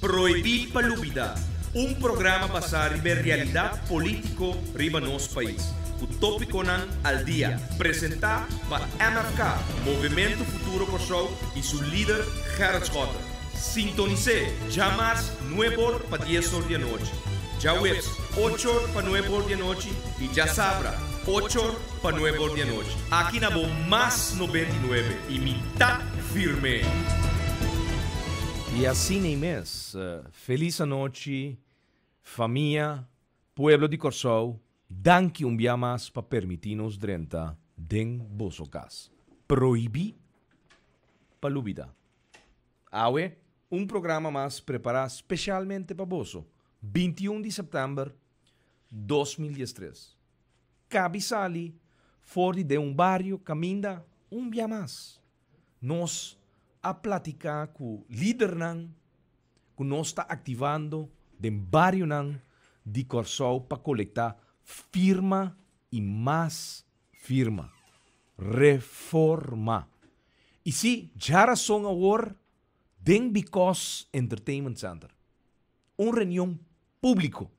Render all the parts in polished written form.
Proibir Palúbida, um programa basado na realidade político riba nosso país. O tópico nan al dia, apresentar para MFK, Movimento Futuro Kosovo e seu líder Gerard Schotten. Sintonize, jamais 9 horas para 10 horas da noite. Já webs, 8 horas para 9 horas da noite e já sabra, 8 horas para 9 horas da noite. Aqui na Bo Mais 99 e mitad firme. E assim nem mês, feliz noite, família, pueblo de Kosovo, danke um dia mais para permitir-nos drenta den vosso cas. Proibi palubida. Awe, programa mais preparado especialmente para vosso, 21 de setembro de 2013. Cabisali, fora de barrio, caminda dia mais. Nós a platicar com o líder que nós está ativando de barrio de Kosovo para coletar firma e mais firma. Reforma. E se já são agora den Because Entertainment Center. Reunião público.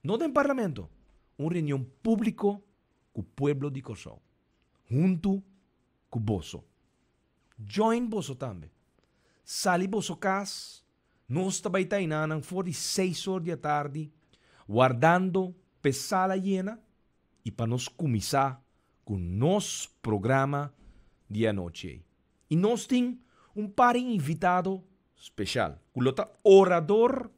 Não tem parlamento. Reunião público com o pueblo de Kosovo. Junto com o Boso. Join Boso também. Sali Boso cas. Nós também está inanang for de 6 horas da tarde. Guardando pesala llena. E para nós começar com nosso programa de noite. E nós temos par de invitado especial. O orador.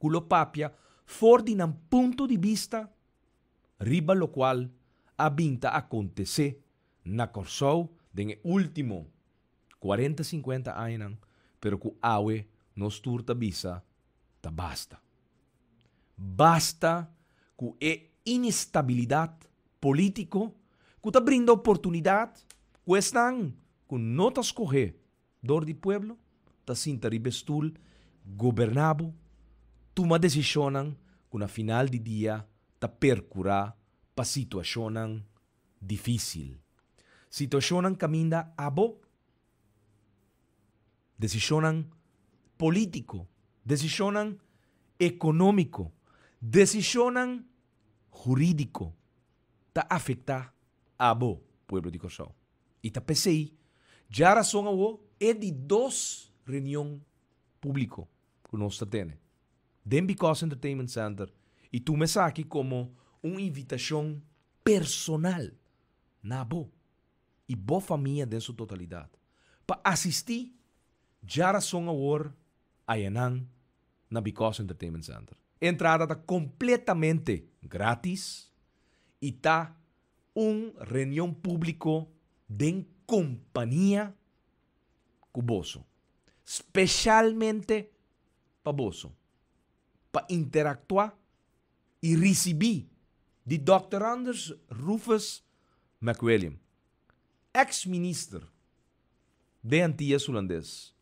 O papia. For de um ponto de vista. Riba lo qual a vinta acontecer na Kosovo den último 40-50 anos, pero ku awe nos turta bisa, ta basta. Basta ku inestabilidade político, ku ta brinda oportunidade, ku estang ku no ta escoger dor di pueblo, ta sinta ribestul, gobernabo, toma decisionan, ku na final di dia, ta percura pa situacionan difícil. Situacionan caminda abo, decisionan político, decisionan económico, decisionan jurídico, ta afecta abo pueblo de Kosovo. E ta PCI, já razão abo é de 2 reunião público que nós temos. Den Because Entertainment Center e tu me aqui como invitação personal na abo e boa família de sua totalidade para assistir já razão agora ayanan na Because Entertainment Center. Entrada está completamente grátis e está reunião público de companhia com Boso. Especialmente para Boso. Para interactuar e receber de Dr. Anders Rufus McWilliam, ex-ministro de Antillas Holandês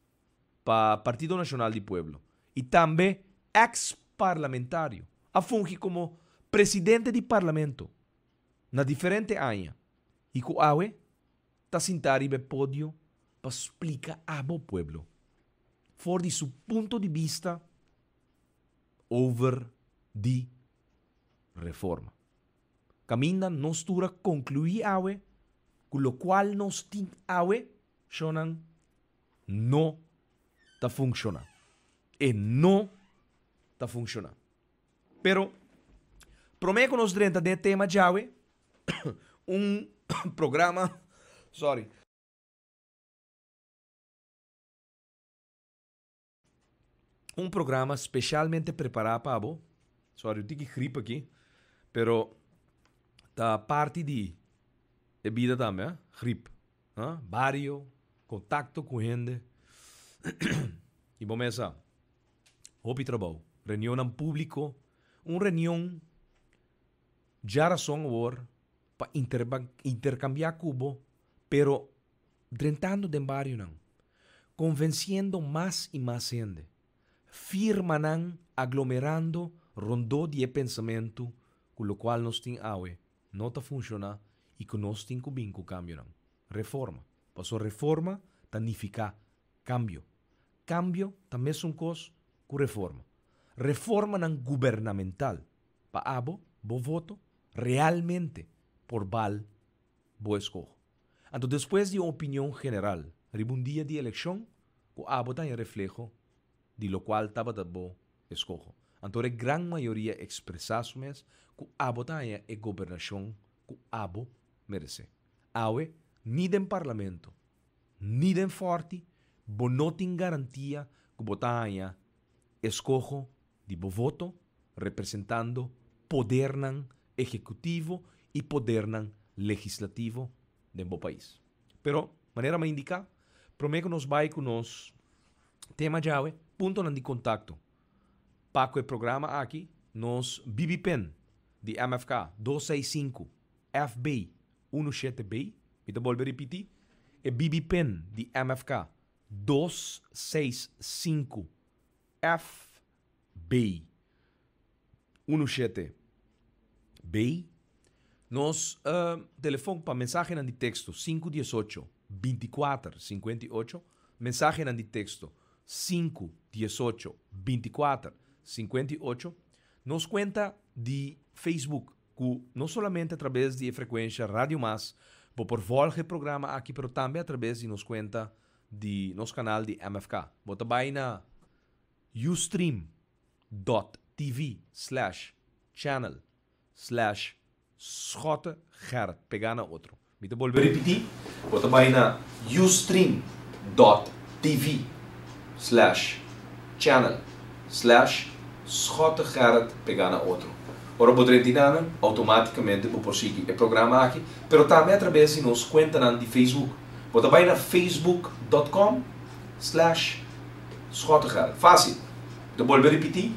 para Partido Nacional do Pueblo e também ex-parlamentário a fungir como presidente de parlamento na diferente área e com awe está sentado em pódio para explicar ao pueblo for de seu ponto de vista over de reforma. Caminda nos tura concluir awe, com o qual nos tin awe, shonan no ta funciona. E não ta funciona. Pero, prometo nos drenta de tema de awe, programa, programa especialmente preparado para abo. Eu tenho gripe aqui, pero da parte de vida também, gripe, barrio, contato com gente. E vamos começar. Hopi trabalho, reunião público, reunião já razão agora para intercambiar cubo, pero drentando de barrio não, convenciendo mais e mais gente. Firmanan aglomerando rondó de pensamento com o qual nós tem awe não está funciona e que nós tem que vir com cambio não. Reforma. Passou reforma significa cambio. Cambio também é uma coisa com reforma. Reforma não gubernamental. Para abo, bo voto, realmente, por bal, bo escojo. Então, depois de uma opinião geral, um dia de eleição, o abo tem reflejo de lo qual estava de bo escojo. Então, a grande maioria expressasse que o abo tem a governação que o abo merece. Awe, ni den parlamento, ni den forte, bo não tem garantia que o tem escojo de bo voto, representando poder nan executivo e poder nan legislativo de bo país. Pero, maneira me indica, prometo nos vai com nos tema jave, ponto nan de contacto. Paco o programa aqui, nos BBPen de MFK 265 FB 17B, e te volvo a repetir, e BBPen de MFK 265 FB 17B. Nos telefone para mensagem de texto 518 24 58, mensagem de texto 518 24 58, nos conta de Facebook, que não somente através de frequência Rádio Mas, por volge programa aqui, mas também através de nos conta de nosso canal de MFK. Bota vai na ustream.tv/channel/Schotte Gerrit, pegar na outro. Me te volver repetir, bota vai na ustream.tv/channel/Schotte Gerrit, pegar na outro. Ora, podrão automaticamente por seguir o programa aqui, mas também através de nos conta de Facebook. Bota vai na facebook.com/Schotte Gerrit. Fácil. Te volver repetir,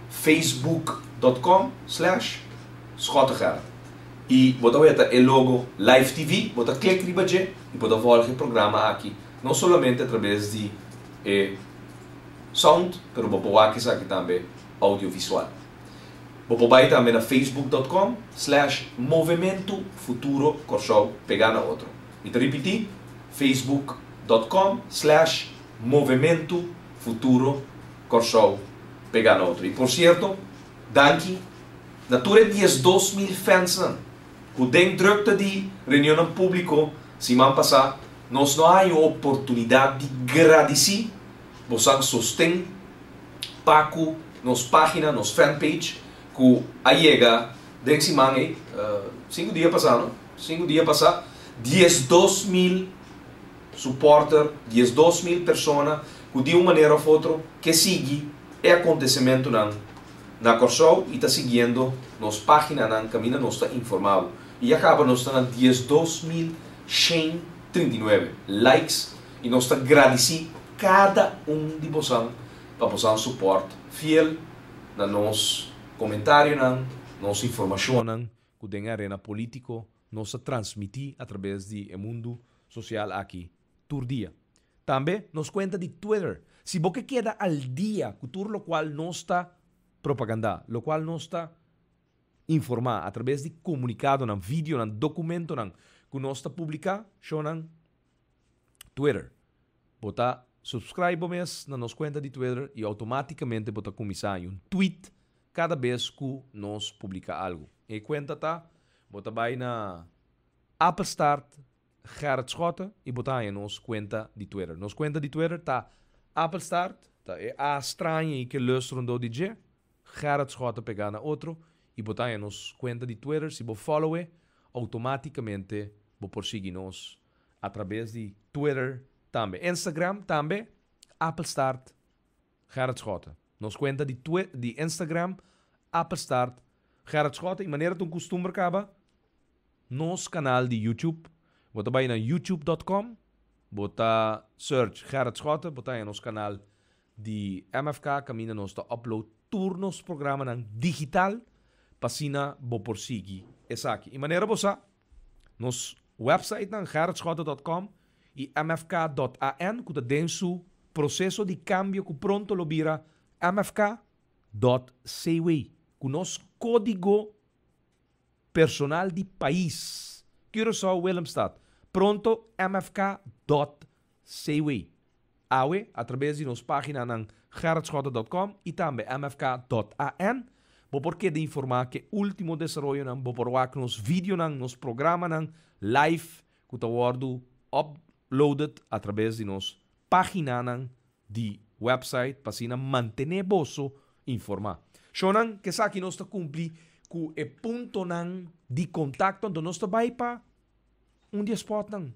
facebook.com/Schotte Gerrit. E bota vai o logo Live TV, bota clique riba e bota volge o programa aqui, não somente através de sound, mas bota aqui também audiovisual. Bota vai também na facebook.com/Movimento Futuro Corsou pegar na outro. E te repetir, facebook.com/Movimento Futuro Corsou pegar na outro. E por certo, danke, natuurlijk 2.000 fans. O den drukte de reunião público, semana passada, nós não há oportunidade de agradecer, você sustém, Paco, nos página, nos fanpage, que a chega, den semana, 5 dias passados, 12.000 supporter, 12.000 pessoas, que de uma maneira ou outra, que seguem o acontecimento na Corsou e está seguindo nos páginas, na caminho, nos está informado. E acaba nos está 12.139 likes e nos está agradecido cada de vocês para vocês suporte fiel na nos comentário, na nossa informação, que tem arena político, nos transmitir através do mundo social aqui, todo dia. Também nos conta de Twitter. Se você queda al dia, com tudo o qual não está propaganda, lo qual não está informar através de comunicado, nan vídeo, nan documento, que nós está publicar, show nan Twitter. Bota subscribe mes na nos conta de Twitter e automaticamente bota começar um tweet cada vez que nós publica algo. E conta tá, bota vai na Apple Start Gerrit Schotte e bota aí nos conta de Twitter. Nos conta de Twitter tá Apple Start, tá é a estranha e que luisteren do DJ. Gerrit Schotte pegar na outro e botar em nos conta de Twitter, se você follow automaticamente você por seguir nos através de Twitter também. Instagram também, Apple Start, Gerrit Schotte. Nos conta de Instagram, Apple Start, Gerrit Schotte. E maneira que um costume acaba, nos canal de YouTube, você vai na youtube.com, bota search Gerrit Schotte, bota em nos canal de MFK, caminha nos upload turnos programa digital, pasina bo por seguir essa aqui. E maneira você, nos website gerritschotte.com e mfk.an, que tem su processo de cambio que pronto lo vira mfk.cw, com nosso código personal de país. Curaçao, Willemstad. Pronto mfk.cw. awe através de nossa página ng gerardschotten.com e também mfk.an. Porque de informar que último desarrollo ng boporwak nos vídeo ng nos programa ng live que está sendo uploaded através de nos página ng di website para mantener boso informar. Shonan que sa aqui nós está cumprir com o ponto ng di contacto onde nós está vai pa dia spot ng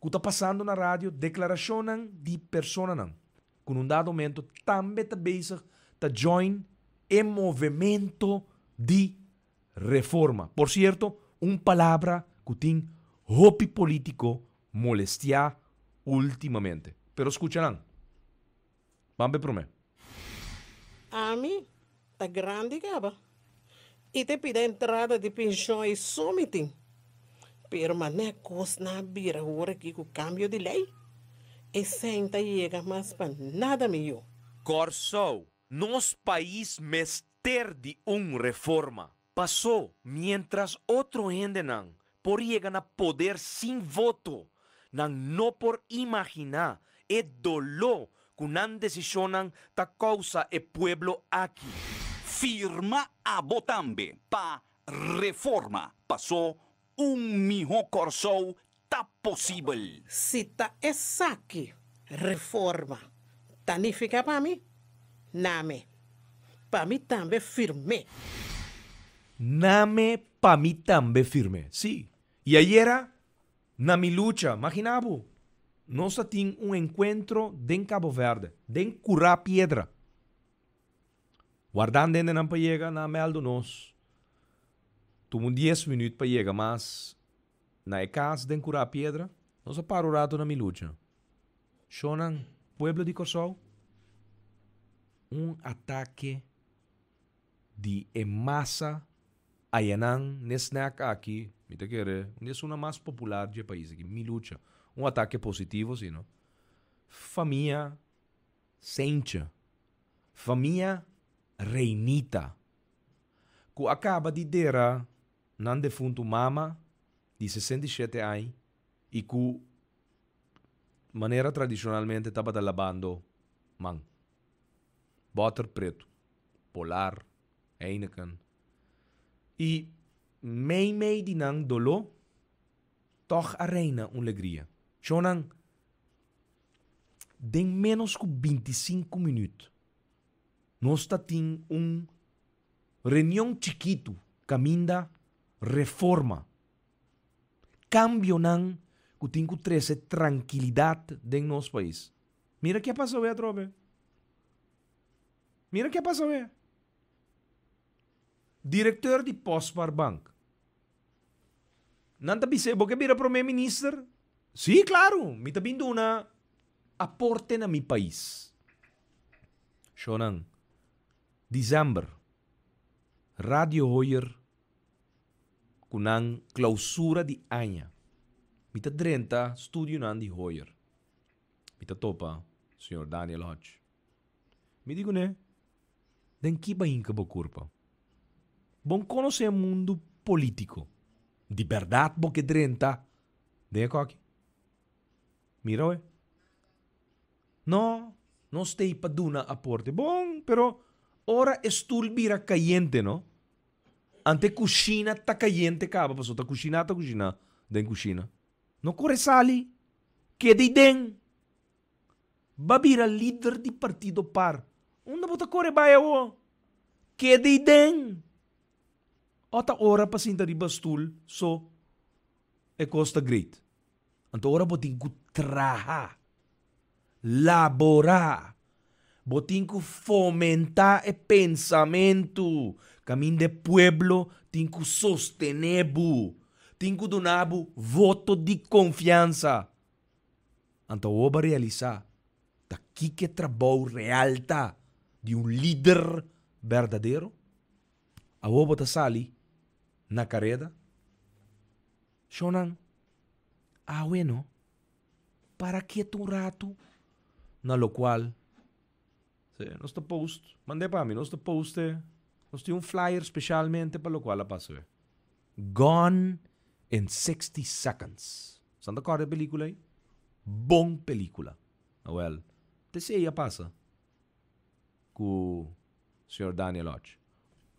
que está passando na rádio declaração ng di persona ng com dado momento também está bezig ta join e movimento de reforma. Por cierto, palavra que tem hopi político molestia ultimamente. Pero escucharán. Vamos para mim. A mim, tá grande, caba. E te pide entrada de pensão e sumitim. Pero mané costa na bira hora que com cambio de lei. E senta chega mais para nada melhor. Corso, nos país mester de reforma. Passou, mientras outro gente não por llegar a poder sem voto, não por imaginar e dolor que não decisão ta causa e pueblo aqui. Firma a botambe pa reforma. Passou mijo corso ta possível. Se tá essa aqui, reforma, tanifica para mim? Name. Para mim também firme. Name para mim também firme. Sim. E ayer, na minha luta, imaginava, nós tínhamos encontro em Cabo Verde, em Curá Piedra. Guardando ainda não para chegar na meldo nós. Tomou 10 minutos para chegar, mas na casa de Curá Piedra, nós paramos rato na minha luta. Shonan, pueblo de Corsol, ataque de massa ayanan nesnak aqui, mita querer, é uma mais popular do país aqui, mi luta. Ataque positivo, sim, não? Família Sencha, família Reinita, que acaba de dera nan defunto mama de 67 anos e que maneira tradicionalmente estava lavando man. Boter preto, Polar, Heineken. E meio de nang dolo, toch a reina alegria. Shonan, den menos que 25 minutos, nós temos reunião chiquito, caminda reforma. Cambio nan que tem que trazer tranquilidade em nosso país. Mira o que passou, Trobe. Mira o que passou, Diretor de Postbar Bank. Nanta bisebo que vira primeiro-ministro? Sim, claro. Me tá vindo uma aporte na mi país. Shonan. Dezembro. Radio Hoyer. Kunang clausura de Anya. Me tá 30 estúdio nan de Hoyer. Me tá topa, Sr. Daniel Hodge. Me digo, né? Den que bain que curpa. Bom conhecer o mundo político. De verdade, porque 30. De aqui. Mira, não sei para dar aporte. Bom, pero ora estul bira caliente, no? Ante cozinha tá caliente, caba, passou tá cozinha, den cozinha. No corre sali, que de den. Babira líder de partido par. Onde bota corre baia o? Que de den. Ota ora pa sinta di bastul, so e costa great. Anto ora botin ku traha, labora, botin ku fomenta e pensamento, camin de pueblo, tin ku sostenebu, tin ku donabu voto de confiança. Anto oba realizar, daqui que trabalho realta de líder verdadeiro, a oba ta sali, na carrera, Shonan, bueno, para que tu rato, na lo cual, nos te post, mande para mí, nos te poste, nos te un flyer especialmente para lo cual la paso. Gone in 60 seconds. ¿Santa cara de película ahí? Bon película. Well, Te sei passa. Com o Sr. Daniel Lodge.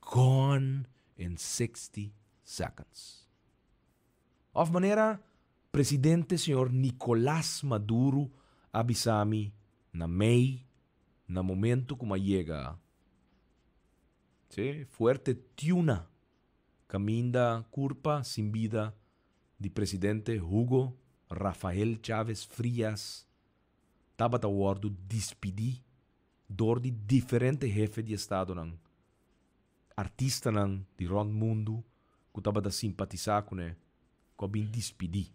Gone in 60 seconds. Of maneira, presidente Sr. Nicolás Maduro abisami na May, na momento como chega. Sí, fuerte tuna. Caminda curpa sin vida de presidente Hugo Rafael Chávez Frias. Tabat awardo despedi door de diferente jefe de estado ng artista ng di rond mundo que tabat a simpatizar com ele, ko bin despedi.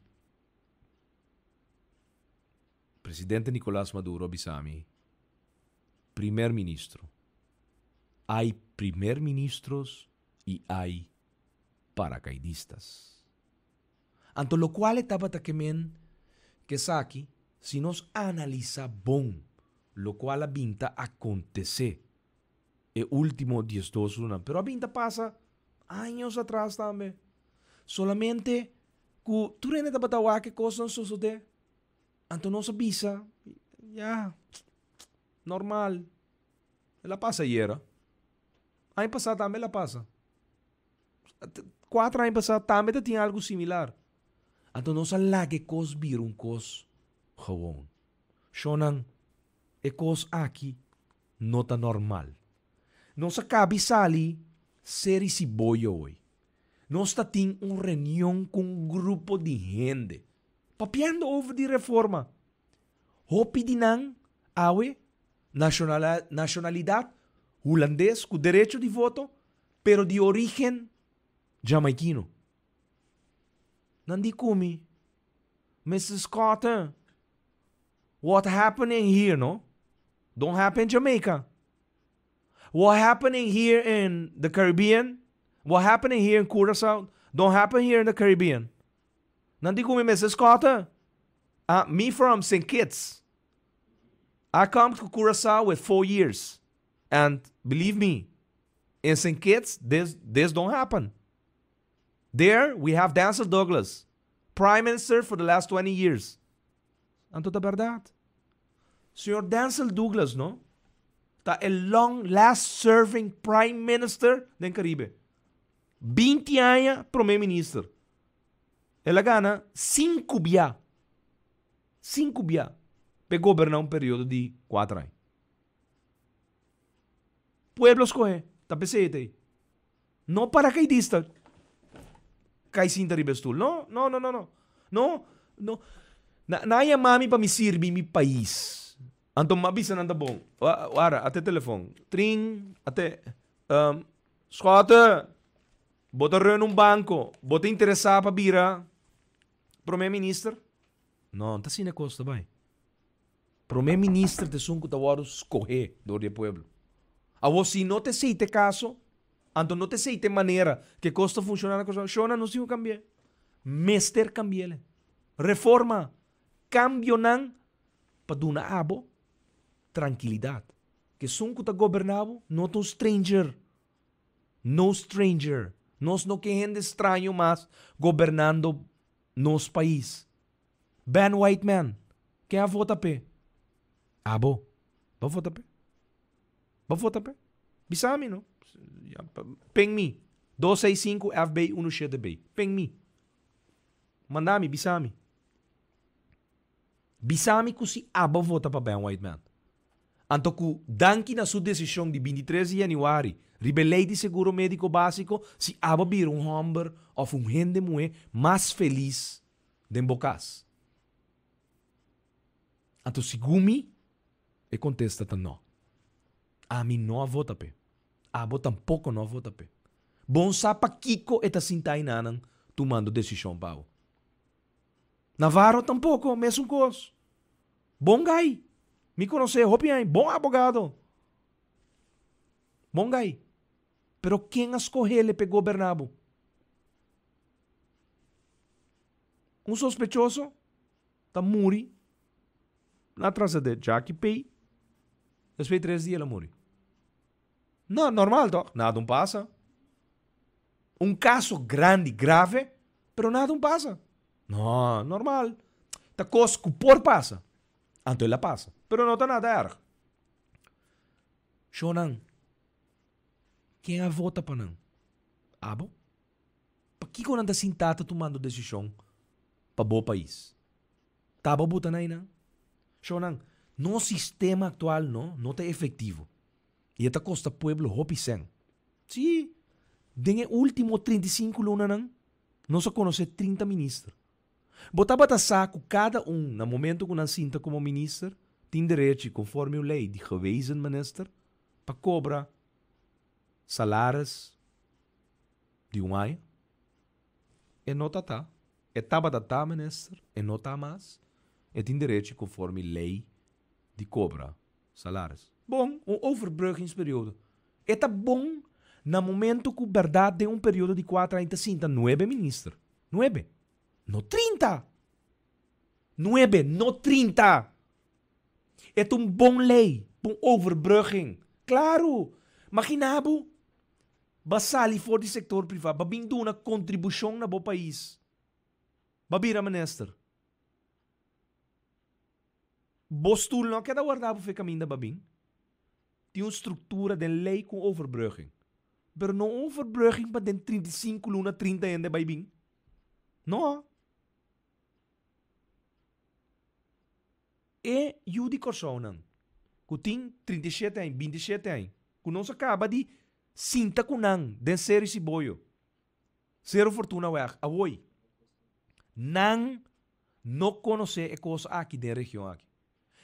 Presidente Nicolás Maduro bisami, primer ministro. Hay primer ministros y hay paracaidistas. Anto lo cual estaba takemen que saki si nos analiza bom lo cual a binta acontece e último 10 anos, pero a binta pasa años atrás también. Solamente que tu rene estaba tawa que cosas sucede. Anto nos avisa, ya normal. Ela pasa ayer. Ano passado também ela passa. 4 anos passados também tinha algo similar. Então nós lagi kos birong kos gewoon. Shonang e kos aqui nota normal. Nós cabe sali seri si boyo hoy. Nós tem reunião com grupo de gente. Papiando over die reforma. Hopi dinang awe nacionalidade holandês com direito de voto, pero de origem jamaiquino. Nandi kumi, Mrs. Scott, what happening here, no? Don't happen in Jamaica. What happening here in the Caribbean? What happening here in Curaçao? Don't happen here in the Caribbean. Nandi kumi, Mrs. Scott, me from St. Kitts. I come to Curaçao with 4 years. And believe me, in St. Kitts, this don't happen. There, we have Denzel Douglas, Prime Minister for the last 20 years. Anto da verdade. Sr. Denzel Douglas, no? Ta last serving Prime Minister del Caribe. 20 anos Primeiro Ministro. Ela gana 5 bia. 5 bia. Para governar período de 4 anos. Pueblos coge, tapesete. No paracaidista. Kay sinta ribestul. No. Naya mami pa mi sirbi mi país. Anto mabisa nanda bong. Wara, ate telefon. Tring, ate. Scott, bota rin num banco. Bota interesa pa bira. Primeiro Ministro. No, ta sine costa bay. Primeiro Ministro te sunko tawaros coge do de pueblo. Awo si no te seite caso, anto no te seite maneira que costa funcionar na cosa, shona no sigo cambie. Mester cambiele. Reforma. Cambio nan paduna abo tranquilidade. Que sunko ta gobernabo, no to stranger. No stranger. Nos no que gente estranho mas gobernando nos país. Ben white man. Quem a vota pe? Abo. Ba vota pe? Ba vota pe? Bisami, no? Ping me. 265 FB 17B. Ping me. Mandami, bisami. Bisami ko si aba vota pa Ben white man. Anto ku danki na sua decisão de 23 de januari, rebelei de seguro médico básico, si aba bir homem of gente moe mais feliz den bocas. Anto si gumi e contesta ta no. A mim não vota pe. Abo tampouco não vota pe. Bom sapa Kiko eta sintay nanang tomando decisão pau. Navarro tampouco, mesmo cos. Bom guy. Me conhece, hopian, bom abogado. Bom guy. Pero quem escolheu para governar? Sospechoso tá muri na traça de Jackie Pay. Depois 3 dias ela muri. Não, normal, toch? Nada passa. Caso grande, grave, pero nada passa. Não, normal. Tá coisa que por passa. Então ela passa. Pero não tá nada erg. Shonan, quem a vota para não? Abo? Para que quando anda sentado tomando decisão para bom país? Tá bom botar aí, não? Shonan, no sistema atual não tá efetivo. E esta costa pueblo hopi sen. Sim, den último 35 luna não? Não só conhece 30 ministros. Botava saco cada no momento que não sinta como ministro, tem direito, conforme a lei de gewezen minister, para cobrar salários de ano. E não tá. E tá, minister, e não tá mais. E tem direito, conforme a lei de cobrar salários. Bom, overbruggingsperíodo. É tá bom no momento que a verdade tem período de 4 a 5, 9 ministros. 9. No 30. 9, no 30. É bom lei, overbrugging. Claro, imaginabo, basali for di sector privado, babindo una contribuição na bo país. Babira minister. Bostul não queda guardar para caminho da babin. Tem uma estrutura de lei com overbrugging. Pero não overbrugging para den 35 luna 30 ende babin. Não. E eu de corsonan, que tem 37 anos, 27 anos, que não se acaba de sinta com não, de ser esse boio. Zero fortuna weg, awoi. Não conhece a coisa aqui da região aqui.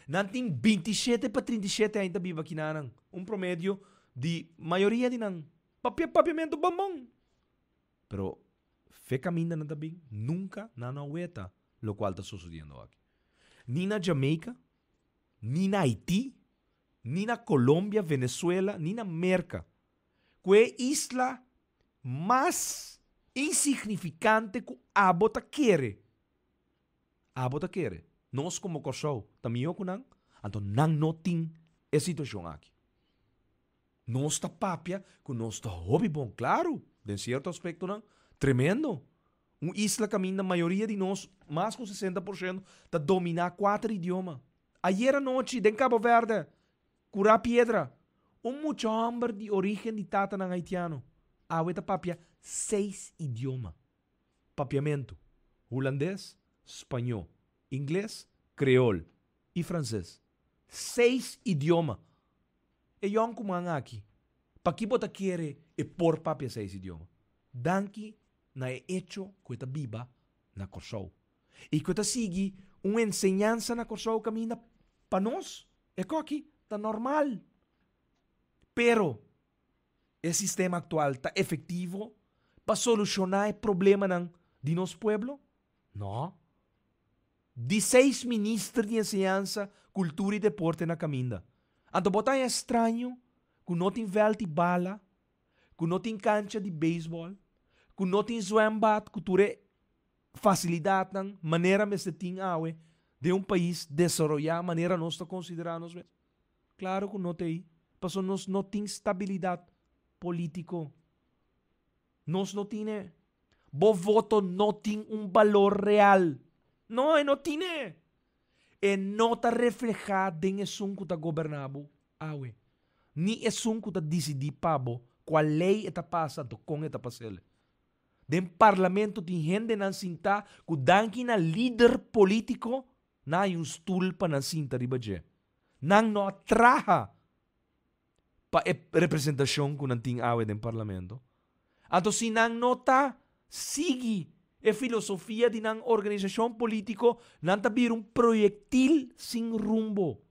Não tem 27 para 37 anos da viva aqui não. Promédio de maioria de não. Papiamento bambão. Pero, fe caminha não também, nunca não aguenta, lo qual está sucedendo aqui. Ni na Jamaica, ni na Haití, ni na Colômbia, Venezuela, ni na América. Que é isla mais insignificante que a bota quer. A bota quer. Nós como Kosovo, também eu com não, então não tem essa situação aqui. Nós está papia, que nós está hobby bom, claro, de certo aspecto não, tremendo. Isla caminha, a maioria de nós, mais que 60%, está dominar 4 idiomas. Ayer à noite, em Cabo Verde, Curá Piedra, muito hambre de origem de tata ng haitiano. Aweta papia 6 idiomas. Papiamento, holandês, espanhol, inglês, creol e francês. 6 idiomas. E yon kumanga aqui. Pa que bota querer e por papia 6 idiomas. Danki na é hecho que está viva na Kosovo. E que está sigue uma enseñança na Kosovo caminha para nós. É que aqui está normal. Pero o sistema atual está efetivo para solucionar o problema de nosso pueblo? Não. 16 ministros de enseñança, cultura e deporte na caminha. Então, botar é estranho que não tem vela de bala, que não tem cancha de beisebol, que não tem zwembad, que tem facilidade, maneira que se tem awe de país desenvolver, maneira nós está considerando. Claro que não tem, porque nós não tem estabilidade política. Nós não tem. Bo voto não tem valor real. Não tem. E não está reflejado em isso que está governado. Ni isso que está decidido para qual lei está passando com está passando. Den parlamento tem gente na cinta que danki na líder político na stool para na cinta ribaje. Não atraha para a representação que não tem awe den parlamento. Então se não está sigue a filosofia de uma organização política não está vir projetil sem rumbo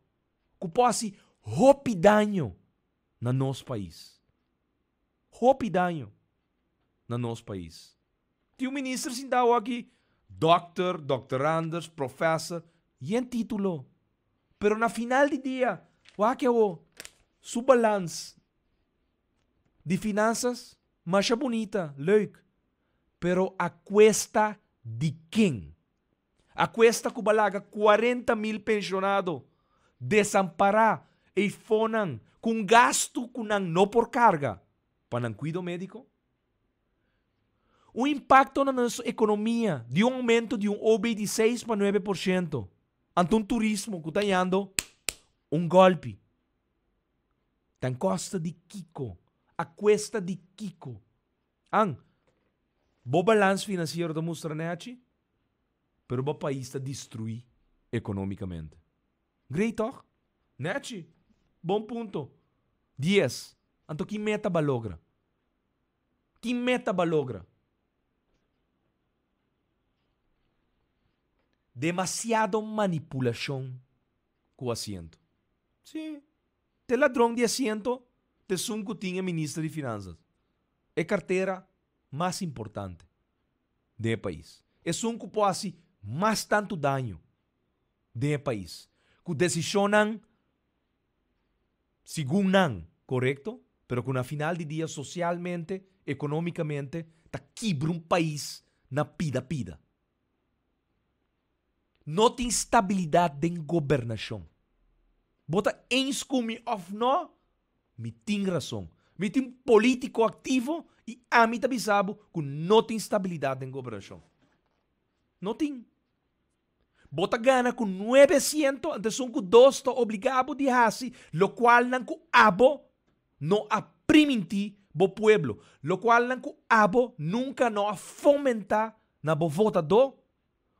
que pode hopi daño no nosso país. Hopi daño no nosso país. Tem ministro sentado aqui, doctoranders, professor, e em título. Pero na final de dia, o que é o su balance de finanças, mais bonita, leuk. Pero a cuesta de quem? A cuesta que balaga 40,000 pensionados desamparar e fonan com gasto que não por carga para não cuidado médico. O impacto na nossa economia de aumento de OB de 6 para 9%. Ante turismo que está indo um golpe. Tan costa de Kiko. A cuesta de Kiko. Ang, bo balance financeiro da mostra neachi, pero o país está destruído economicamente. Great toch? Neachi, bom ponto. 10. Anto que meta balogra? Que meta balogra? Demasiado manipulação com o assento. Sim. Te ladrão de assento, te sunco tinha ministro de finanças. É carteira mais importante do país. É sunco pode mais tanto dano do país. Que decisionam segundo não, correto? Pero que na final de dia socialmente, economicamente, tá quebra um país na pida. Não tem estabilidade em governação. Bota ens como of no, me tem razão. Me tem político ativo e a mim também sabe que não tem estabilidade em governação. Não tem. Bota gana com 900, antes são com 2 está obrigado de fazer, lo qual não com abo não aprimenti bo pueblo, lo qual não com abo nunca não a fomentar na bo votador,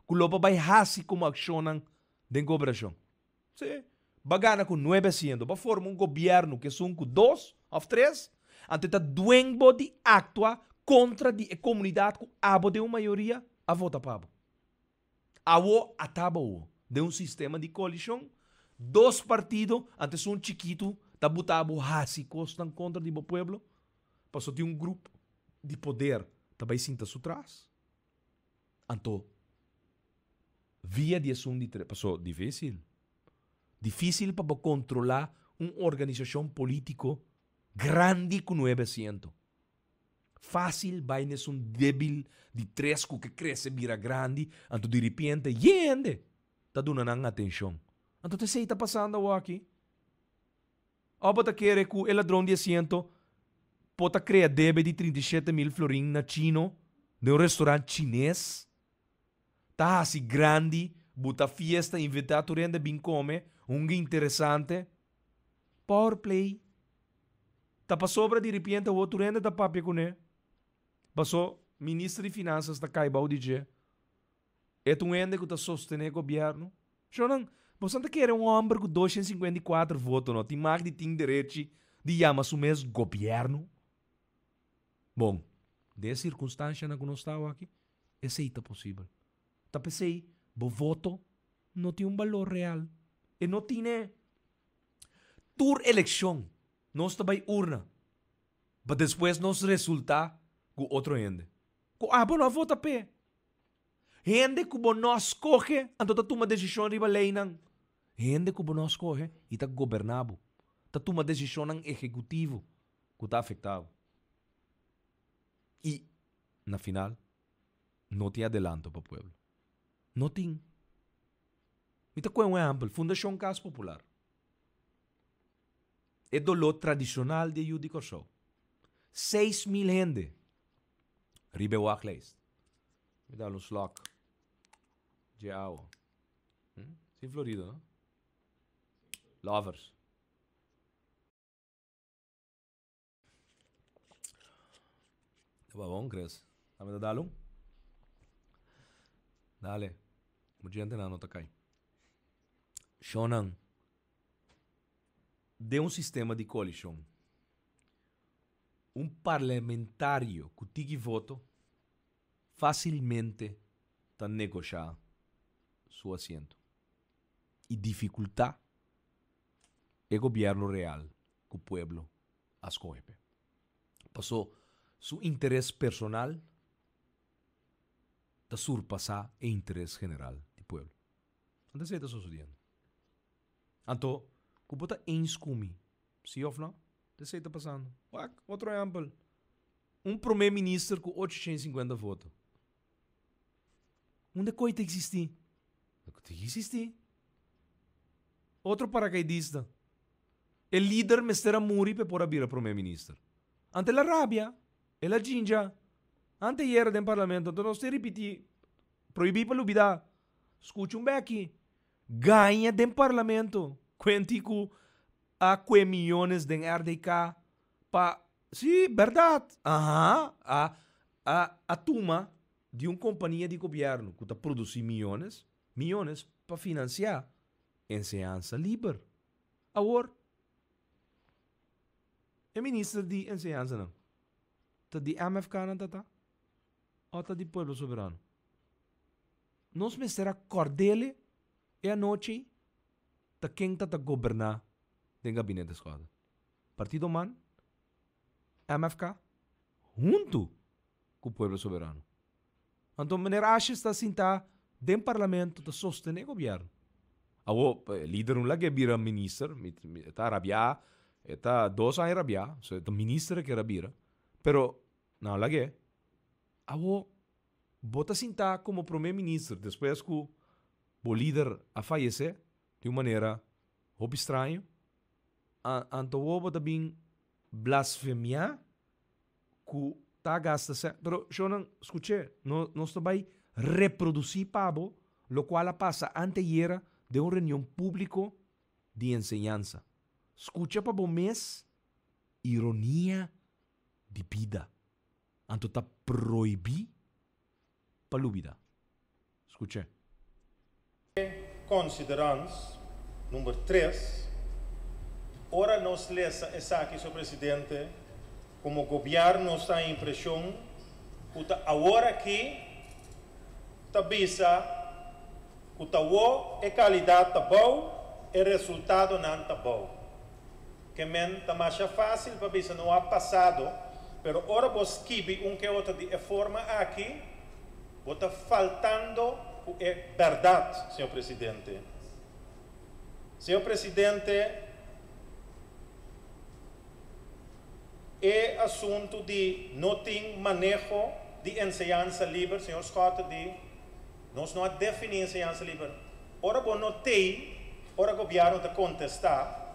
que lo vai fazer como accionam de governação. Sim. Bagana com 900, para formar governo que são com 2 ou 3, antes está duengo de actuar contra a comunidade que abo de uma maioria a vota para. Awo atabo de sistema de coalição, 2 partidos, antes um chiquito, tá botado hasi costan contra o povo, passou de grupo de poder, também sinta su trás. Anto, via de assunto de passou difícil. Difícil para controlar uma organização política grande com 900. Fácil vai nesse débil de 3 que cresce vira grande, anto de repente, gente, tá dando nang atenção. Anto te sei tá passando aqui. Ou bota querer que o ladrão de assento pode criar débito de 37,000 florins na China, de um restaurante chinês. Tá assim grande, bota fiesta, invitar a renda bem come, interessante. Power play. Tá para sobra de repente o outro renda da papel com ele. Passou ministro de finanças da Caibau DJ. É um ende que está sustentando o governo. Não, você não quer um homem com 254 votos, não? Tem mais de direito de chamar o mesmo governo. Bom, dessa circunstância na que nós estamos aqui, esse é possível. Tá pensei, o voto não tem valor real. E não tem tur eleição. Nós também urna. Mas depois nos resulta com outro gente. Com abo não vota pé. Gente que nós escolhe, então tá toma decisão riba lei não. Gente que nós escolhe e tá governado. Tá toma decisão não executivo que tá afetado. E, na final, não tem adelanto para o povo. Não tem. Ita com um exemplo, Fundação Casa Popular. É do lote tradicional de Judicorsau. 6,000 gente. Ribewak leist. Me dá um slok. De água. Sim, Florida, não? Lovers. Tá bom, Cres? Tá me dá um? Dale. Muita gente não tá cai. Shonan. De sistema de coalição. Parlamentário que tem voto facilmente está negociar seu assento. E dificultar o governo real que o povo escolhe. Passou seu interesse personal a surpassar o interesse general do povo. Então, isso está sucedendo. Então, que bota ens comigo. Sim ou não? Isso está passando. Outro exemplo. Primeiro-ministro com 850 votos. Onde coisa existe? Existe. Outro paracaidista. O líder Mr. Amuri para vir a primeiro-ministro. Ante a rábia, a ginja, ante a era do parlamento, então nós te repetir, proibir para lubidar. Escute beque. Ganha do parlamento. Cuentico a que millones de RDK pa... Sí, verdad. Ajá. A turma de uma companhia de governo que está produzindo milhões para financiar enseñanza livre. Agora, o ministro de enseñanza não. Está de MFK não está? Ou está de Pueblo Soberano? Nós me será cordele e a noite está quem está governar do gabinete escola. Partido Man, MFK, junto com o Pueblo Soberano. Então, maneira acha está sentar dentro do parlamento para sostener o governo. O líder não lagi vira ministro, está rabiar, está 2 anos rabiar, so está ministro que rabira, pero não lagi. O bota sentar como primeiro-ministro depois que o líder a falecer de uma maneira muito estranha. Então, o bota bem blasfemia que tá gasta se, pero eu não escutei, nós também reproduzir pabo, lo qual passa anteayer de uma reunião pública de enseñanza. Escucha para bom mês, ironia de vida. Então está proibir para a vida. Escucha. Considerando, número 3, ora nos lesa essa aqui, Sr. Presidente, como o governo está a impressão que agora aqui está visa que a qualidade está boa e o resultado não está bom. Que está mais fácil para visa não há passado, mas ora você quibe que outro de forma aqui, está faltando é verdade, Sr. Presidente. Sr. Presidente, é assunto de não ter manejo de enseñanza livre, Sr. Scott, nós não definimos enseñanza livre. Ora, bom, não tem, ora, o governo está contestar,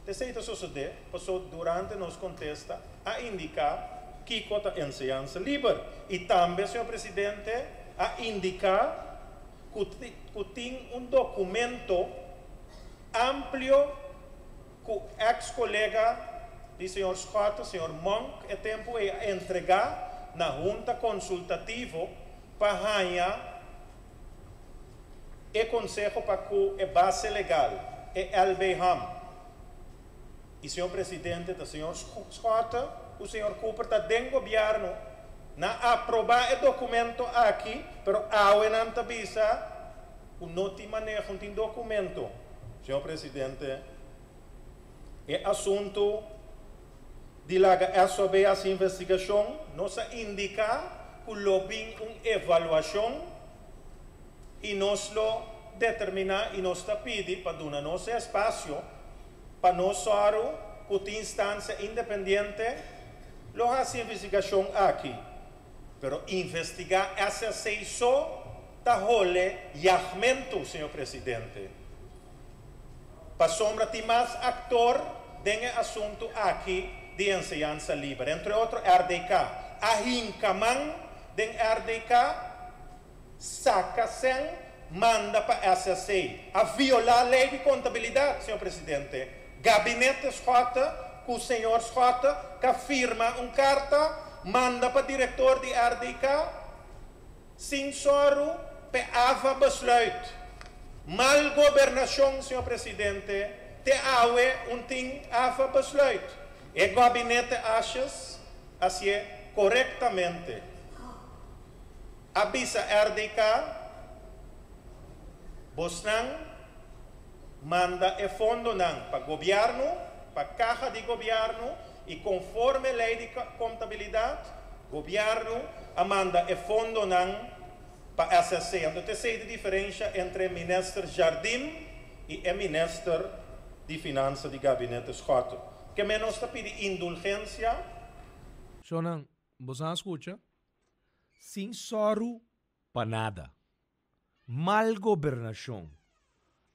terceiro suceder, passou durante nos contesta, a indicar que é enseñanza livre. E também, Sr. Presidente, a indicar que tem documento amplo que o ex-colega de Sr. Scott, Sr. Monk, é tempo de entregar na junta consultativa para ganhar o conselho para que é base legal, é LBHAM. E, Sr. Presidente, o Sr. Scott, o Sr. Cooper está dentro do governo, na aprovar o documento aqui, mas a não visa o não tem manejo de documento. Sr. Presidente, é assunto de lá sobre essa investigação, nos indica que lobbying uma avaliação e nos lo determina e nos pede para dar nosso espaço para nós que tem instância independente lo hace investigação aqui. Pero investigar essa só está role yahmento, Sr. Presidente. Para sombra tem mais actor desse assunto aqui de enseñanza livre, entre outros RDK. A Hincaman de RDK saca sem, manda para SSC. A violar a lei de contabilidade, Sr. Presidente. Gabinete Scott, que o Sr. Scott, que firma uma carta, manda para o diretor de RDK, sem soro, para besluit. Mal governação, Sr. Presidente, te awe tem ava besluit. E o gabinete acha assim corretamente. Avisa RDK, Bosnan manda e fundo para o governo, para a caixa de governo, e conforme a lei de contabilidade, o governo manda e fundo para a SSC. Então, tem a diferença entre o ministro Jardim e o ministro de Finanças do gabinete Scott. Que menos está pedindo indulgência. Shonan, você escuta? Sem soro para nada. Mal governação.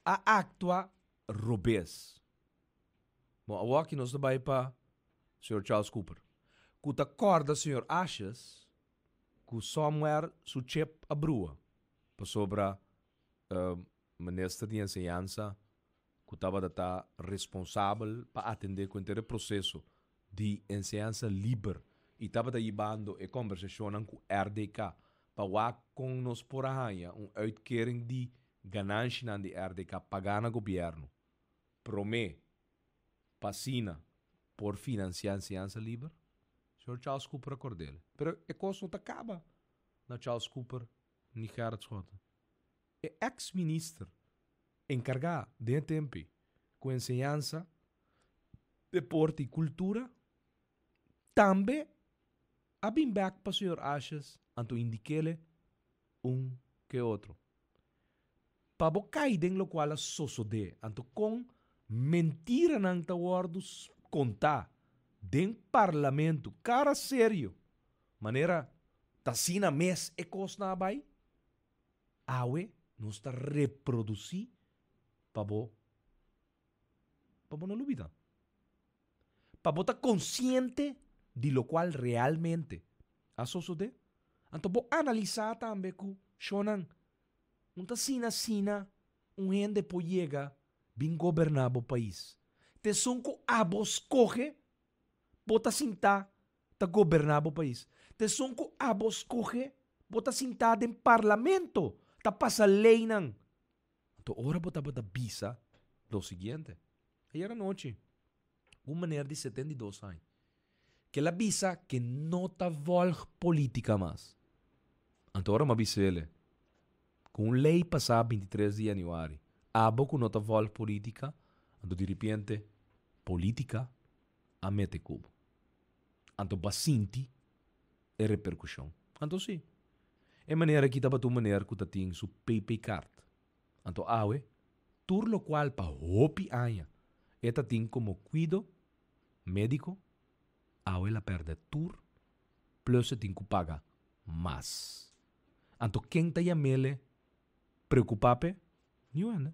A actua robês. Bom, aqui nós vamos para o Sr. Charles Cooper. Que te acorda, Sr. Ashes, que somewhere su chip a brua. Para sobre o ministro de enseñanza que estava estar responsável para atender com o processo de enseñanza livre e estava levando a conversação com RDK para com nós por aí uitkering de ganância de RDK pagar no governo. Promê, passina por financiar enseñanza livre. Sr. Charles Cooper acordele. Pero a coisa não acaba na Charles Cooper nem Gerard Schotten. É ex-ministro encarregado de tempo com enseñanza, deporte e cultura, também a bem back para o Sr. Ashes, anto indique-lhe que outro. Para bocar em lo qual a sosode, anto com mentira não está wordos contar dentro parlamento, cara sério, maneira tacina mes e cos na bai, awe não está reproduzir para não olvidar. Para estar consciente de lo qual realmente a sosode. Então, vou analisar também que shonan sina gente pode chegar bem governar o país. Te son que abos coge bota sinta ta governar o país. Te son que abos coge bota sinta em parlamento ta passa lei nan. Então, ora bota bisa do seguinte. Ayer noite, uma mulher de 72 anos, que ela bisa que não está volg política mais. Então, ora me avisa ele. Com lei passada 23 de januário, abo que não está volg política, então de repente, política a mete cubo. Então, basinti é repercussão. Então, sim. É maneira que estava tu maneira que tem su PP card. Então, awe, tur lo qual pa hopi aia, eta tem como cuido médico, awe la perde tur, plus tem que paga mais. Então, quem tá yamele preocupado, não é?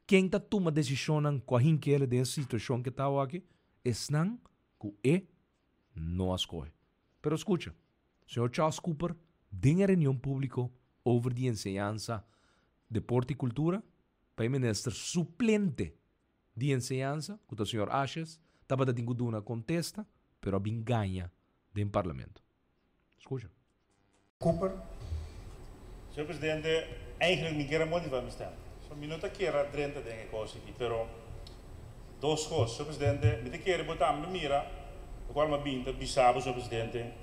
Quem tá toma decisão com a hinquele dessa situação que tá aqui, é não que não escolhe. Pero escucha, Sr. Charles Cooper, tem a reunião pública over de enseñanza, deporte e cultura, para o ministro suplente de enseñanza, que o Sr. Ashes, estava dando uma contesta, pero bem ganha do parlamento. Escucha. Cooper. Senhor Presidente, eigenlijk niet keer mooi van me staan. Zo'n minuut keer dat drente denk ik ook aqui, pero dos coisas, Senhor Presidente, met de keer botar me mira, o qual me binta, bisabo, Senhor Presidente,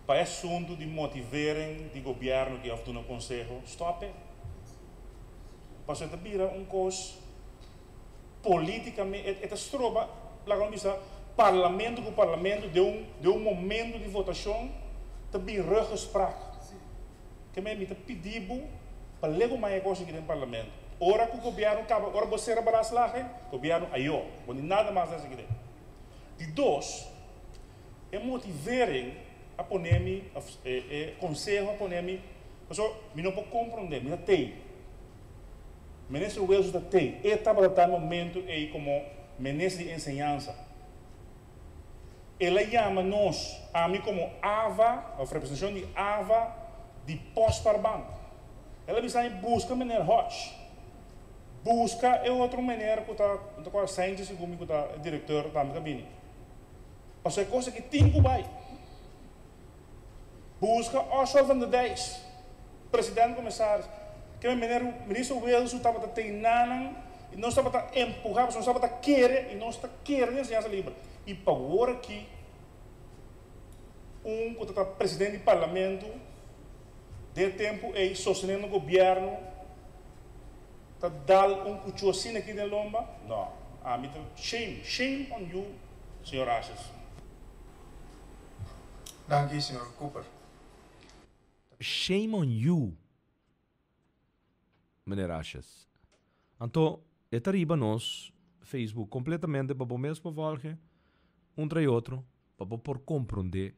para esse assunto de motivering de governo que afdoen no conselho, stoppen. Para você ter coisa politicamente, é stroba, lá como diz, parlamento com parlamento de momento de votação, também ruggespraak. Que me met pedido para levar mais coisas aqui no parlamento. Ora que o governo acaba, ora você era para as lajes, o governo ayó, quando nada mais nessa aqui. De dois, é motivarem a poner-me, conselho a poner-me, mas eu não posso compreender, me tem. Ministro Wilson da tem, estava no momento aí como ministro de enseñanza. Ele chama nós, a mim como AVA, a representação de AVA, de pós-parbanco. Ela está em busca de maneira Hodge. Busca é outra maneira que está com a ciência, como que está o diretor da cabine. Mas é coisa que tem que vai. Busca Oswald van der Dijs, presidente comissário, que o ministro Wilson estava treinando e não estava empurrando, não estava querendo e não está querendo enseñanza livre. E para agora aqui, que está presidente do parlamento, de tempo aí sostenendo o governo, está dando cuchocina aqui na lomba? Não. Shame on you, Sr. Ashes. Dank u, Sr. Cooper. Shame on you, meneer Ashes. Então, é arriba nós, Facebook, completamente para o mesmo volge, e outro, para por compreender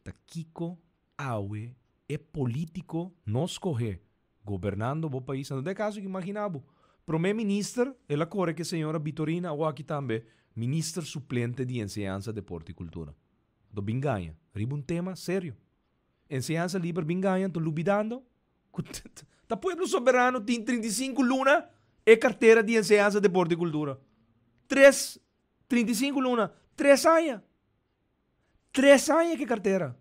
que Kiko Awe é político nos corre governando o país. Não é caso que imaginava. Primeiro-ministro, ela corre que a senhora Vitorina, ou aqui também, ministro suplente de enseñanza, deporte e cultura. Do binganha. Riba tema sério. Enseñanza livre binganha, estou lubidando. O pueblo soberano tem 35 luna e carteira de enseñanza, deporte e cultura. 35 luna, 3 anos. 3 anos que carteira.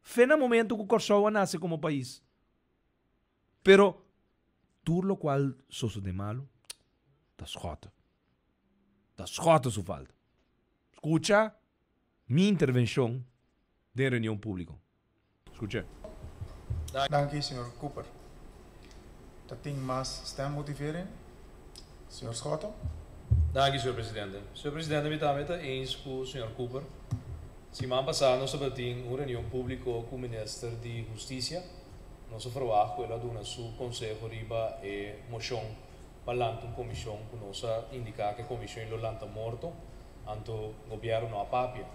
Foi no momento que o Corsau nasce como país. Pero, tudo lo qual soso de malo, da schota. Da schota su falta. Escucha minha intervenção de reunião pública. Escucha. Dank u, senhor Cooper. Dat ding mas stemmotivering. Senhor Schotten. Dank u, senhor presidente. Senhor presidente, we zijn het eens com o senhor Cooper. Semana passada, nós tivemos uma reunião pública com o ministro de Justiça. Nós verwachten ela dona seu conselho riba e moção para uma comissão que nós indicar que a comissão lo lanta morto, anto o governo não apapia.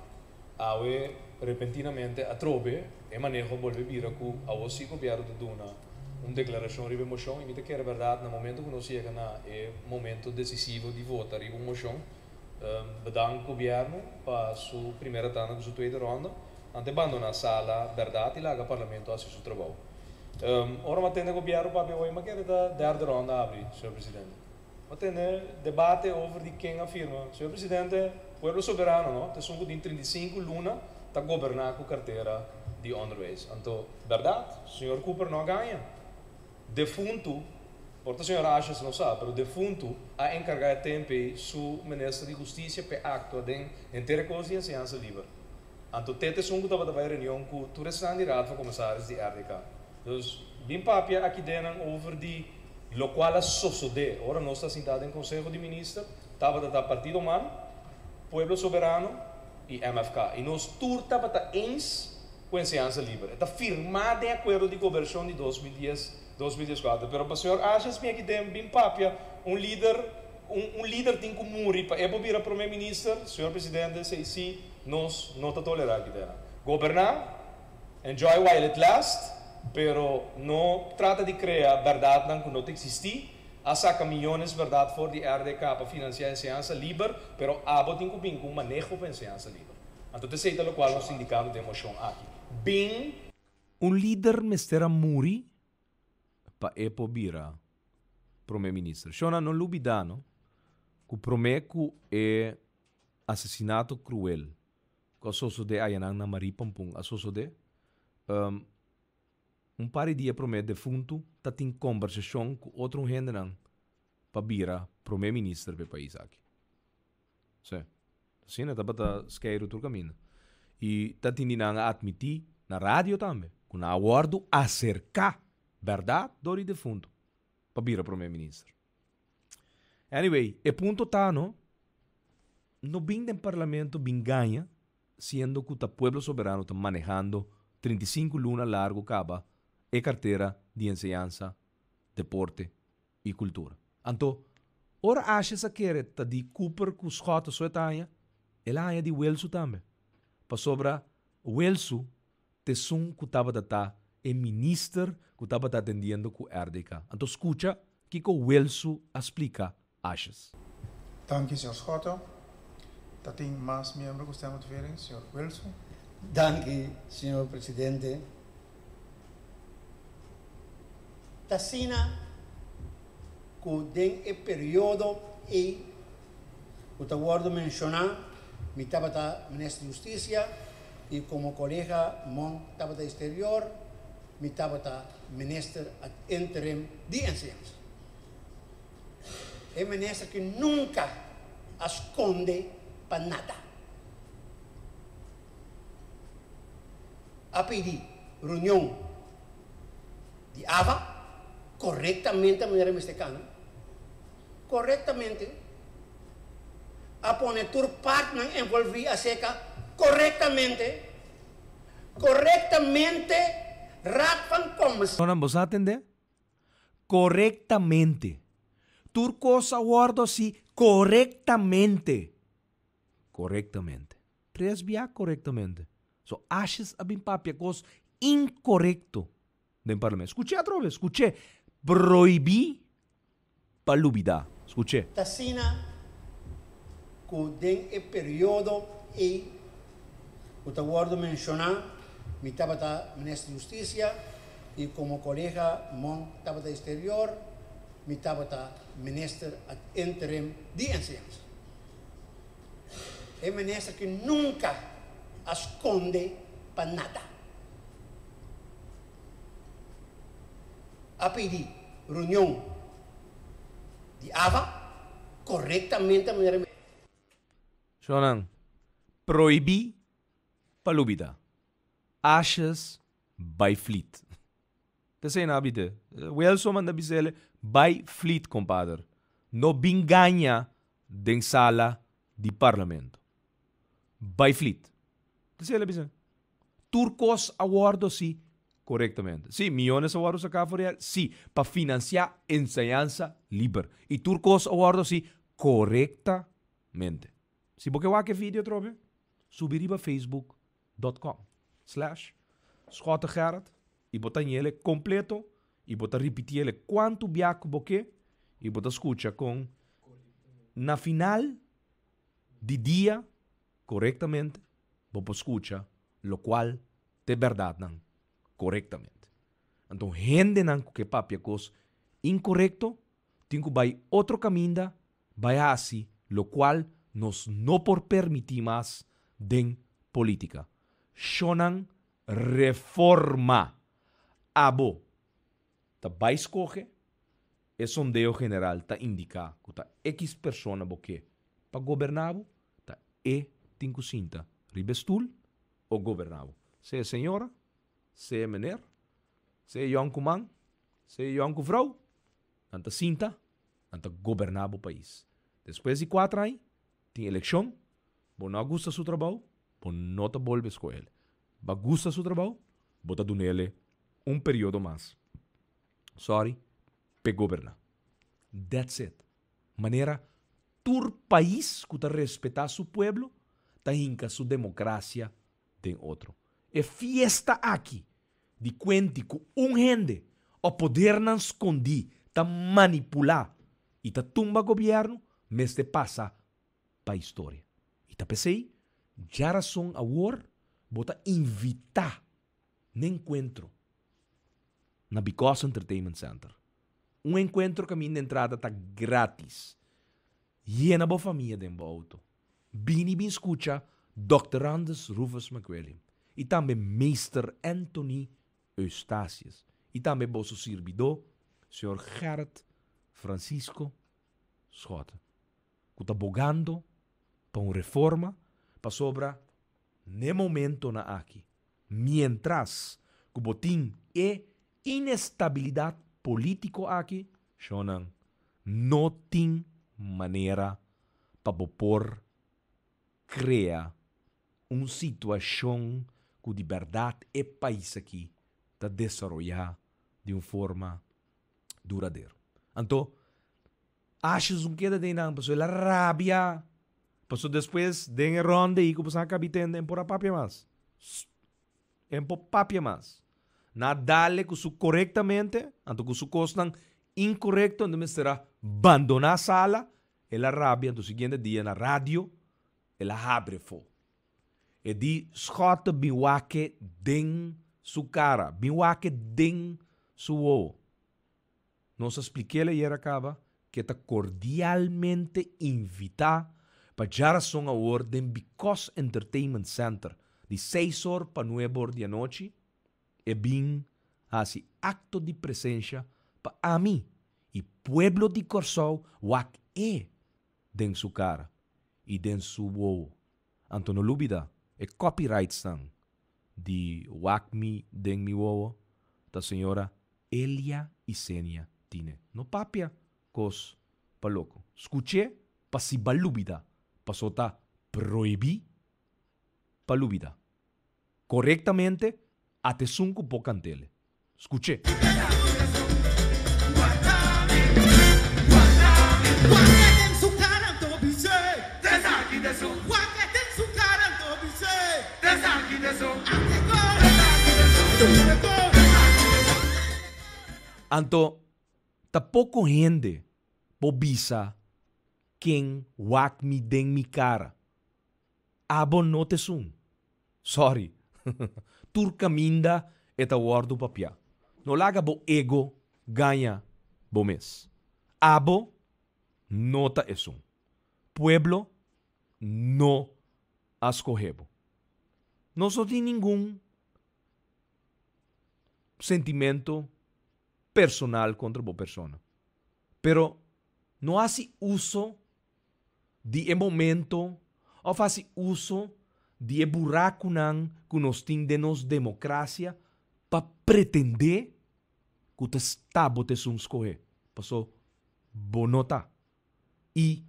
Awe repentinamente a trobe e manejo volve vir com a você governo de dona uma declaração riba moção e me que é verdade no momento que nós chega na momento decisivo de votar riba moção. Bedankt o governo para sua primeira tanda de sua tweede ronde, ante abandonar a sala verdade e lá o parlamento a seu trabalho. Ora, mas tem o governo para ver mas quer da derde ronde abrir, senhor presidente. Mas tem debate over de quem afirma, senhor presidente, o povo soberano, não? Tem só de 35 luna para governar com carteira de onderwijs. Então, verdade, senhor Cooper não ganha. Defunto, portanto, senhor Ashes não sabe, mas defunto a encargar tempo su ministro de Justiça para acto de inteira consciência livre. Então, tete sungo estava da reunião com o restante raad van commissaris de RDK. Dus, bem papia aqui dentro over de lo qual sucede. Ora nós está sentado em Conselho de Ministros, estava da Partido Man, Pueblo Soberano e MFK. E nós todos estava eens com a enseñanza livre. Está firmado em acordo de conversão de 2014. Pero para o senhor Ashes me aqui dentro bem papia líder tem como muri para vir a primeiro-ministro, senhor presidente, se sim nós não está tolerar aqui dentro. Governar, enjoy while it lasts. Pero não trata de criar verdade não que não existe, a saca milhões de verdade for de RDK para financiar a enseñanza livre, pero abo tem que com manejo para a enseñanza livre. Então, te sei lo qual nós indicamos de emoção aqui. Bem, líder mestera muri para epobira primeiro-ministro. Shona não lubidano que promeco é assassinato cruel. Que soso de ayanang na maripampung asoso de par de dias promete defunto, tá tem conversação com outro gente para vira primeiro-ministro do país aqui. Sim. Assim, tá para esquecer outro caminho. E tá tendo a admitir na rádio também, com a acordo acerca verdade do defunto para vira primeiro-ministro. Anyway, o ponto tá, não bem do parlamento bem ganha, sendo que o pueblo soberano está manejando 35 luna largo caba e carteira de enseñanza, deporte e cultura. Então, ora acha que quer de Cooper com os Schotten sua tanha, ela é de Welsu também. Para sobra Welsu, te sun que estava data e ministro que estava atendendo com RDK. Então, escuta que o Welsu explica achas. Dank u, senhor Schotten. Dat ding mas membro com stemmotivering, senhor Wilson. Dank u, senhor presidente. Tasina, que den e período e o acordo mencionar, me estava da ministro de Justiça e como colega mon estava da exterior, me estava da ministro ad interim de enseñanza. É ministro que nunca esconde para nada. A pedir reunião de AVA corretamente a maneira mexicana, corretamente a poner tur partner envolver a seca corretamente rat van commas. Não vos atender? Corretamente. Tur cosa guardo si corretamente. Corretamente. Presbia corretamente. So achas a bem papia cos incorrecto do parlamento. Escuché outra vez, escuché. Proibir para lubida. Escuché. Tasina, que den e período e o acordo mencionar, me estava da ministro de Justiça e como colega mon estava da exterior, mi tabata minister ad interim de enseñanza. É minister que nunca esconde para nada. A pedir reunião de AVA corretamente a maneira. Shonan, proibir palubida. Achas by fleet. Te sei na bide. Wilson manda bisele by fleet, compadre. No binganha den sala di parlamento. By fleet. Te sei la bisele. Turcos awardo si correctamente. Sí, millones awardos acá for real. Sí, para financiar enseñanza libre. Y turcos awardo si correctamente. Si porque wa que vídeo trobe, subir para facebook.com/Schotte e botar ele completo e botar repetir ele quanto biaco boque e botar escuta com na final de dia corretamente botar escuta lo qual de verdade não corretamente. Então gente não que papia cos incorreto tem que vai outro caminho vai assim lo qual nos não por permitir mais den política. Shonan reforma. Abo. Ta vai escoger. É sondeo general. Ta indica que ta X persona boque. Pa governavo. Ta tem que sinta. Ribestul ou governavo. Se é senhora. Se é meneer. Se é jonku man. Se é jonku vrouw. Anta sinta. Anta governavo país. Depois de 4 anos. Tem eleição. Bo não gusta seu trabalho. Bo não te volves com ele. Ba gusta seu trabalho. Bota do nele período mais. Sorry. Pe governar. That's it. Maneira tur país que ta respetar su pueblo, ta hinca su democracia den outro. É fiesta aqui de quente que gente o poder não escondi, ta manipular e ta tumba governo, mas te passa pa história. E ta pensei, já razão a war, bota invitar no encontro na Because Entertainment Center. Encontro que a minha entrada tá grátis. Llena boa família dentro do auto. Bini bin escucha Dr. Anders Rufus McWilliam. E também Mr. Anthony Eustatius. E também bosso servidor, Sr. Gerrit Francisco Schotte. Que está bogando para reforma para sobra no momento na aqui. Mientras que botim e inestabilidade político aqui, shonan, não tem maneira para por criar uma situação que de verdade é país aqui está desenvolver de uma forma duradoura. Então, achas que de não, passou a rabia, passou depois de ronda e que passou a capitã por a papia mais. Por papia mais. Nadale que su correctamente, anto que su costan incorrecto, entonces será abandonar a sala, ela rabia, no seguinte dia na rádio, ela abre fogo. E di Schotte biwake den su cara, biwake den su o. Nos expliquei e era acaba que está cordialmente invita para já razão a ordem Because Entertainment Center, de 6 horas para 9 horas da noite, e bem assim acto de presença para a mim e pueblo de Corsol wak den su cara e den su wo. Antono lubida e copyright sang de wak mi den mi wo da senhora Elia Isenia Tine. No papia cos pa loco. Escuché pa si balubida pa sota proibí pa lubida. Correctamente até 5 po cantele. Escuche. Anto, ta pouco gente po bisa quem wak mi den mi cara. Abo no te sun. Sorry. Turcaminda et a wardo papia. No laga bo ego ganha bo mes. abo nota es un. Pueblo no escogebo. No soy ningún sentimento personal contra la persona. Pero no hace uso de momento o hace uso de buraco que nos tiene de nos democracia para pretender que te está botes un escoger. Pasó bonota. Y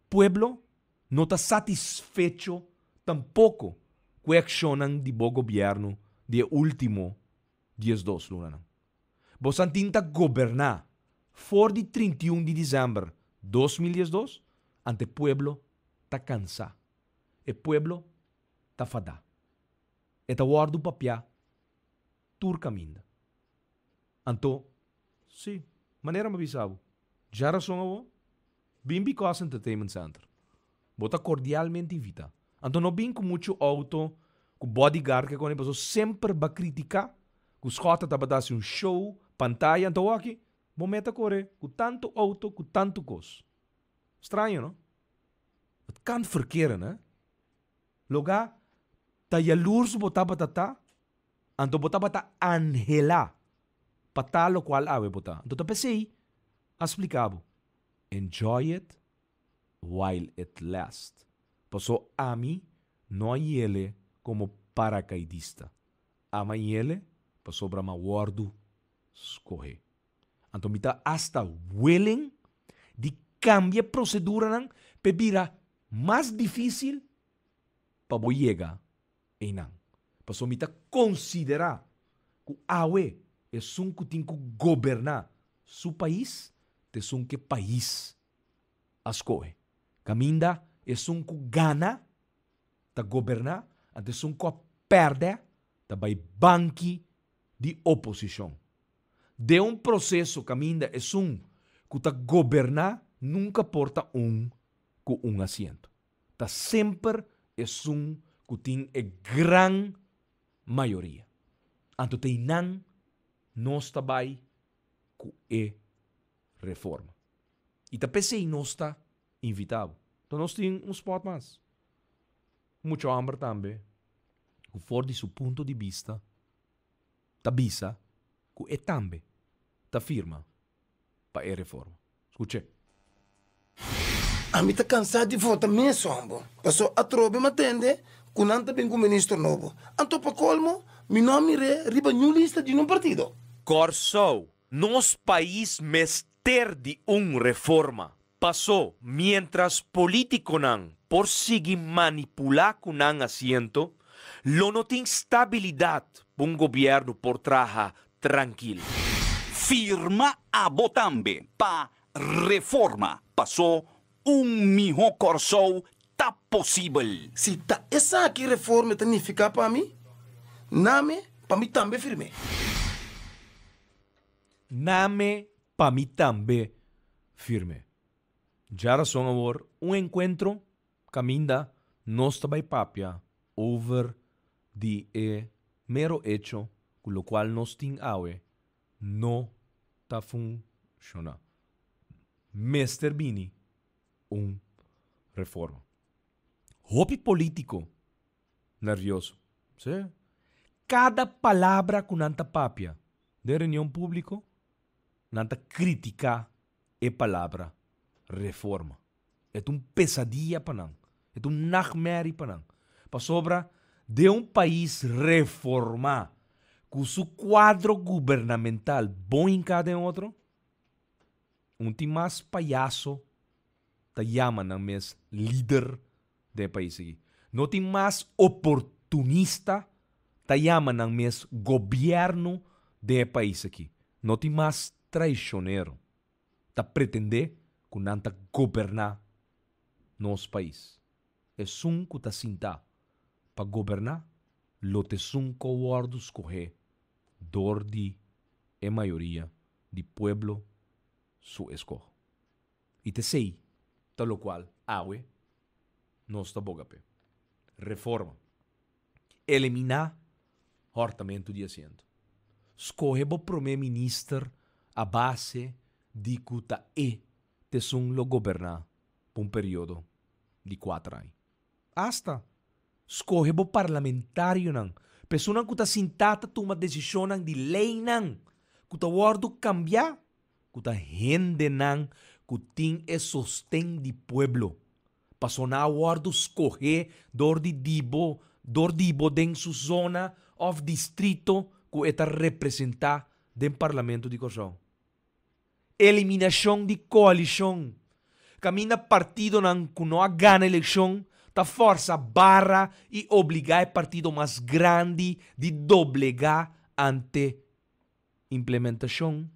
pueblo no está satisfecho tampoco con la acción de bo gobierno de último 10-2 lunan. Vos antinta gobernar for de 31 de diciembre 2012 ante pueblo ta cansa. E pueblo ta fada. E ta guardo papia turcaminda. Anto, sim, maneira me avisava. Já razão avo, Bimbi Costa Entertainment Center. Bota cordialmente invita. Anto não bem com muito auto, com bodyguard que quando a pessoa sempre vai criticar, que os cotas tá para dar um show, pantalla, então aqui, momento corre, com tanto auto, com tanto coisa. Estranho, não? Het kan verkeren, né? Loga, ta jaloers bota batata, anto bota bata angela, patalo qual ave bota. Anto ta pensei, explicavo. Enjoy it while it lasts. Paso a mí no hay ele como paracaidista. Ama ele, paso para ma guardo escoger. Anto mita hasta willing de cambia procedura nang pebira mais difícil para bo llegar e nang. Paso mita considerar que awe é um que tem que governar su país, te um que país escoge. Caminda é um que gana ta governar, ante um que perde ta vai banqui de oposição. De um processo caminda é um que ta governar nunca porta com um assento. Ta sempre é um que tem a gran maioria. Anto te não nós trabalhamos com a reforma. E ta pensei nós está invitado. Então nós temos spot mais. Muito hambre também. Que for de seu ponto de vista, ta bisa, que é também ta firma para a reforma. Escute. A mim tá cansado de votar mesmo, ambo. Passou a trobe me atende, com nanta bem com o ministro novo. Anto pa colmo, mi nome é riba new lista de um partido. Corso, nos país mester de reforma. Passou, mientras político nan por seguir manipular con nan asiento, lo no tem estabilidad un gobierno por traja tranquilo. Firma a Botambe pa reforma. Passou mijo corso tá possível. Se tá essa aqui reforma significa para mim, name para mim também firme. Name para mim também firme. Já razão amor, encontro caminda nos trabalho papia over de mero hecho com o qual nos tem awe não tá funciona. Mester Bini reforma. Hopi político nervioso. ¿Sí? Cada palavra com nanta papia de reunião público nanta crítica é palavra reforma. É pesadilla para nós. É nightmare para nós. Para sobra de país reformar com seu quadro governamental bom em cada outro, tem mais palhaço ta llama ng mes líder de país aqui. Não tem mais oportunista ta llama ng mes governo de país aqui. Não tem mais traicioneiro ta pretender que nanta governar nosso país. É que ta sinta para governar lo te sunco wardos correr dor de a maioria de pueblo su escoge. E te sei tal qual awe nos ta bogape. Reforma. Eliminar hortamento de assento. Escorre o primeiro-ministro a base de que te sun lo gobernar por um período de 4 anos. Hasta escolhe bo parlamentário nang. Pessoa que está sentada toma decisão nang de lei nang. Que está wardo cambiar. Que está rende nang. Que tem e sostém de pueblo. Passou na wardo escolher dor de dibo den sua zona of distrito que está representar den parlamento de Corsão. Eliminação de coalição. Camina partido nang que não ganha eleição. Ta força barra e obrigar o partido mais grande de doblegar ante implementação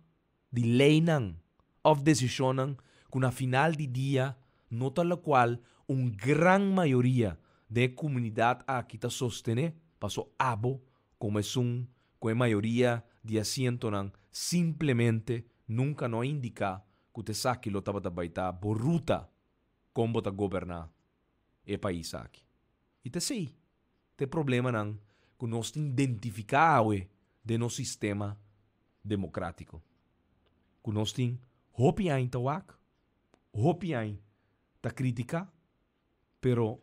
de lei não, of decisão não, que na final de dia, nota la qual gran maioria da comunidade aqui está sostene, passou abo, como é com a maioria de assento não, simplesmente nunca não indica que te saque lo tava baita boruta como ta governar e país aqui. E te sei, te problema não que nós identificamos de nosso sistema democrático. Que nós tem hopi ain tawak, hopi ain ta critica, pero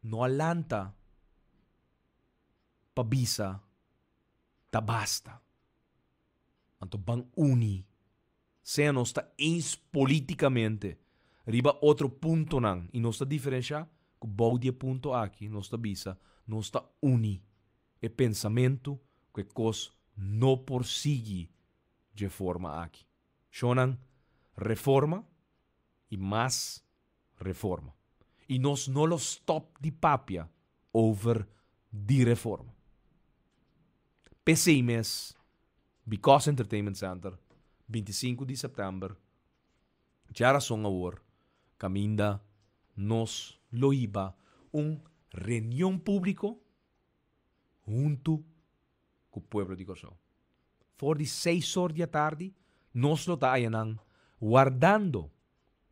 no alanta pabisa ta basta. Anto bang uni, se nós ta ens politicamente, riba outro ponto não, e nós ta diferenciar que bom dia ponto aqui, nós ta bisa, nós ta uni, e pensamento que cos não persigue de forma aqui. Chonan reforma e mais reforma. E nós não lo stop de papia over de reforma. PCMS, Because Entertainment Center, 25 de setembro, já são agora, caminda, nos lo iba, reunião público junto com o povo de Corsão. For de 6 horas da tarde, nós lo tayan guardando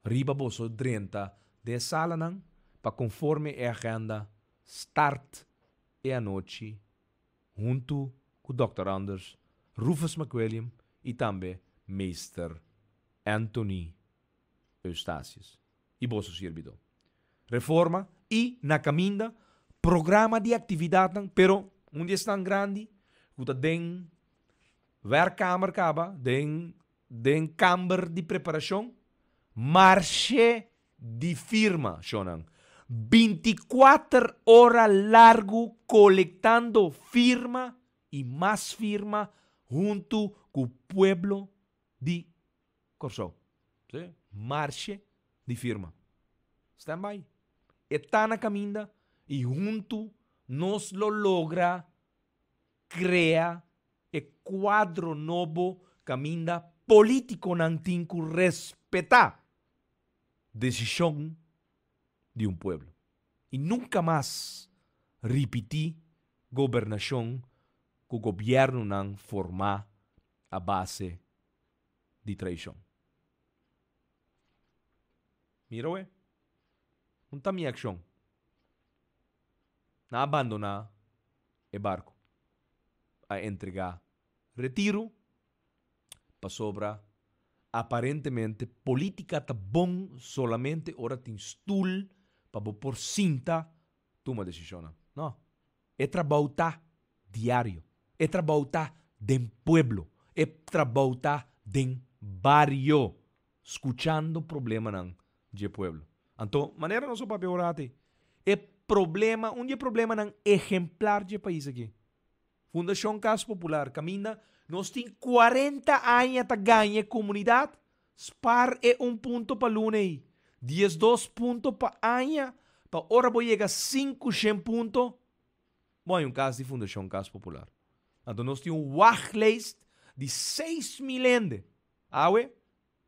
riba boso 30 de sala nang, para conforme a agenda start e a noite junto com Dr. Anders, Rufus McWilliam e também Mr. Anthony Eustatius. E boso servidor. Reforma e na caminda programa de atividade, pero onde estão grande, que den werkkamer kaba, den kamer de preparação, marche de firma, Shonan. 24 horas largo colectando firma e mais firma junto com o pueblo de Corsão. ¿Sí? Marche de firma. Stand by. Está na caminda e junto nos lo logra crea e quadro novo caminda político não tem que respeitar decisão de um povo. E nunca mais repetir governação que o governo não formar a base de traição. Mira, ué. Não está minha ação. Na abandonar o barco. A entregar retiro para sobra aparentemente política tá bom solamente ora tem stool para por cinta toma decisão. Não. É trabalho diário. É trabalho den pueblo. É trabalho den barrio. Escuchando problema não de pueblo. Então, maneira nosso papel orate. É problema, problema não exemplar de país aqui. Fundação Casa Popular, caminha, nós temos 40 anos para ganhar comunidade, spar é ponto para lunes, 12 pontos para ano, para hora vou chegar 500 pontos, bom, é caso de Fundação Casa Popular. Então nós temos um watchlist de 6 mil ende. Awe,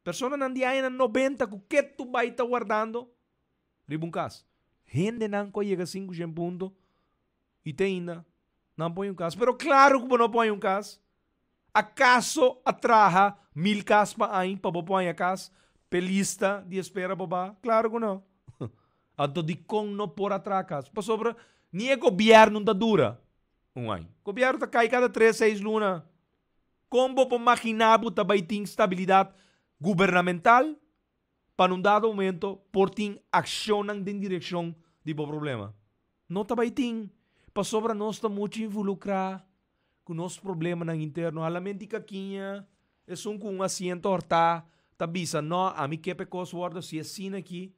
pessoa não de ano 90, que tu vai estar guardando, riba caso. Gente não chega 500 pontos, e tem ainda. Não põe caso. Pero claro que não põe caso. Acaso atraja 1000 casos para aí, para põe a casa, pelista de espera babá? Claro que não. Anto de com não por atrás caso. Para sobra, nem é governo da dura. O governo está cai cada 3, 6 lunas. Como para imaginar que vai ter estabilidade governamental? para um dado momento, por ting accionam em direção de bom problema. Não também ting, para sobra nós está muito involucrar com o nosso problema na interno. A lamenti caquinha, é com um assento horta, tá bisa, não, a mim que pecos guarda se assina aqui,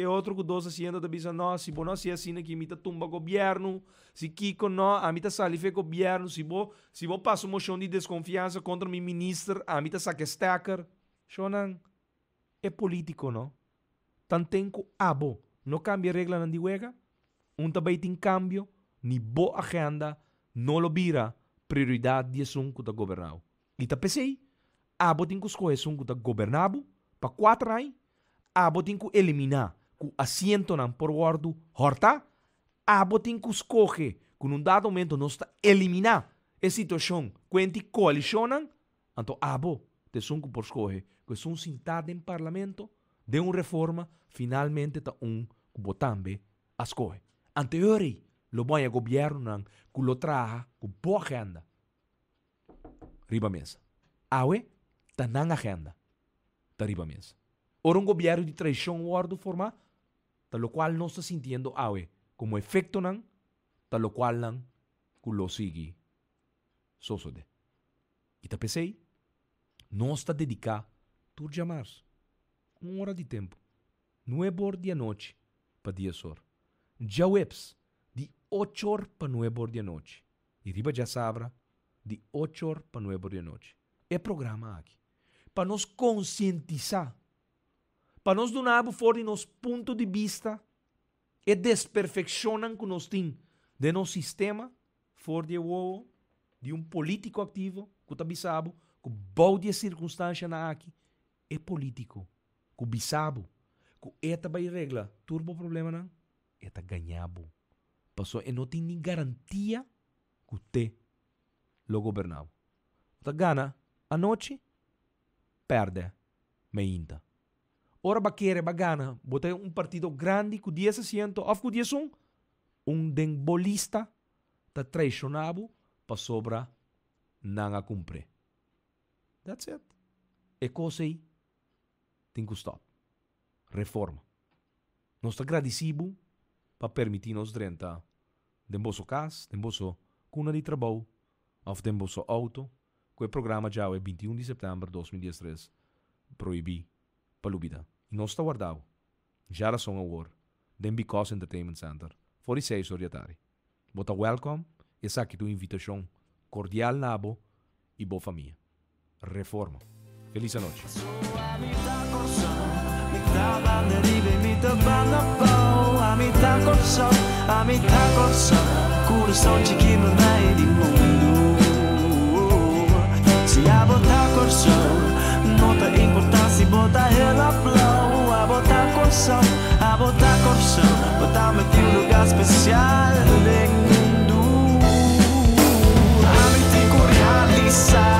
é outro com dois assentos, tá bisa, não, se bom não se assina aqui, me tá tumba governo, se Kiko não, a mim tá salife governo, se bom passa moção de desconfiança contra mi ministro, a mim tá saque stacker, shonan, é político, não? Tantenco abo, não cambia regra na diwega, também tem cambio, ni boa agenda, não lo vira prioridade de assunto da governau. E tá pensei, abo tem que escolher assunto da governabo, para 4 anos, abo tem que eliminar com assento não por guardo horta, abo tem que escolher com um dado momento nós está eliminar a situação quando coalicionam, então abo tem assunto por escolher, que são sentados em parlamento, de uma reforma, finalmente tá que botambe a escolher. Anteriori, lo bom governo que lo traga com boa agenda. Riba mesa. Awe, tá na agenda. Tá riba mesa. Ora governo de traição guardo forma, tá lo qual não está sentindo awe como efeito nan, tá lo qual nan que lo sigue sosode. E tá pensei, nós está dedicado tur jamars. 1 hora de tempo. 9 horas de noite para 10 horas. Já webs de 8 horas para 9 horas de noite. E riba já sabra de 8 horas para 9 horas de noite. É programa aqui. Para nos conscientizar. Para nos donar fora de nosso ponto de vista e desperfeccionam que nós temos de nosso sistema fora de político ativo que está bisabo, que bom de circunstância na aqui é político. Que bisabo, que eta vai regla, turbo problema não, eta ganhabo. Passou e não tem nem garantia que te lo governava. Tá gana a noite, perde, meinta. Ora baquere bagana, botei partido grande com 10 assentos, ou com 10 den bolista tá traicionado para sobra não a cumprir. That's it. E coisa aí tem que stop. Reforma. Nós estamos agradecidos para permitir-nos renta de nosso casa, de nosso cuna de trabalho, ou de nosso auto, que o programa já é 21 de setembro de 2013 proibir para lubida. E nós estamos guardados. Já era só agora, de Because Entertainment Center, 46 horas da tarde. Bota welcome, e aqui tua invitação cordial nabo e boa família. Reforma. Feliz noite. Se a botar corção, não tem importância, botar ela flow. A botar corção, botar me em lugar especial do mundo. A me tem que realizar.